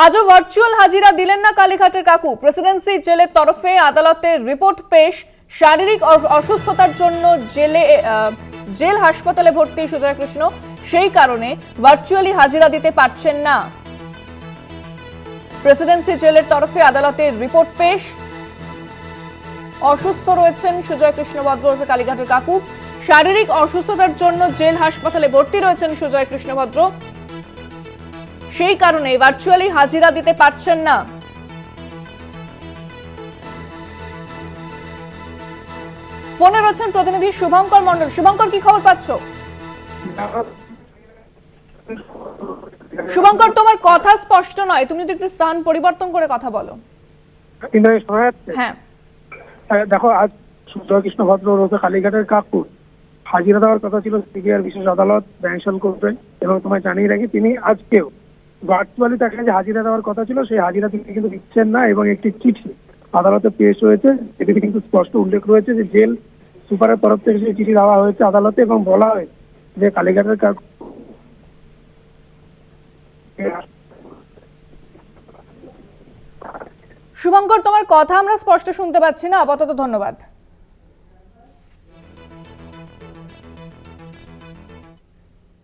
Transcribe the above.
আজও ভার্চুয়াল হাজিরা দিলেন না কালীঘাটের কাকু। প্রেসিডেন্সি জেলের তরফে আদালতের রিপোর্ট পেশ। শারীরিক অসুস্থতার জন্য জেল হাসপাতালে ভর্তি সুজয় কৃষ্ণ, সেই কারণে ভার্চুয়ালি হাজিরা দিতে পারছেন না। প্রেসিডেন্সি জেলের তরফে আদালতের রিপোর্ট পেশ। অসুস্থ রয়েছেন সুজয় কৃষ্ণ ভদ্র ওরফে কালীঘাটের কাকু। শারীরিক অসুস্থতার জন্য জেল হাসপাতালে ভর্তি রয়েছেন সুজয় কৃষ্ণ ভদ্র, সেই কারণে ভার্চুয়ালি হাজিরা দিতে পারছেন না। ফোনে রয়েছেন প্রতিনিধি শুভঙ্কর মণ্ডল। শুভঙ্কর, কি খবর পাচ্ছ? শুভঙ্কর, তোমার কথা স্পষ্ট নয়, তুমি যদি একটু স্থান পরিবর্তন করে কথা বলো। হ্যাঁ, দেখো, আজ সুজয় কৃষ্ণ ভদ্র ওরফে কালীঘাটের কাকু হাজিরা দেওয়ার কথা ছিল সিবিআই বিশেষ আদালত ব্যাংশাল কোর্টে, এবং তোমায় জানিয়ে রাখি তিনি আজকেও ভার্চুয়ালি তাকে যে হাজিরা দেওয়ার কথা ছিল সেই হাজিরা তিনি কিন্তু দিচ্ছেন না, এবং একটি চিঠি আদালতে পেশ হয়েছে, এটিতে কিন্তু স্পষ্ট উল্লেখ রয়েছে যে জেল সুপারের তরফ থেকে সেই চিঠি দেওয়া হয়েছে আদালতে, এবং বলা হয় যে কালীঘাটের কাকু শুভঙ্কর, তোমার কথা আমরা স্পষ্ট শুনতে পাচ্ছি না আপাতত, ধন্যবাদ।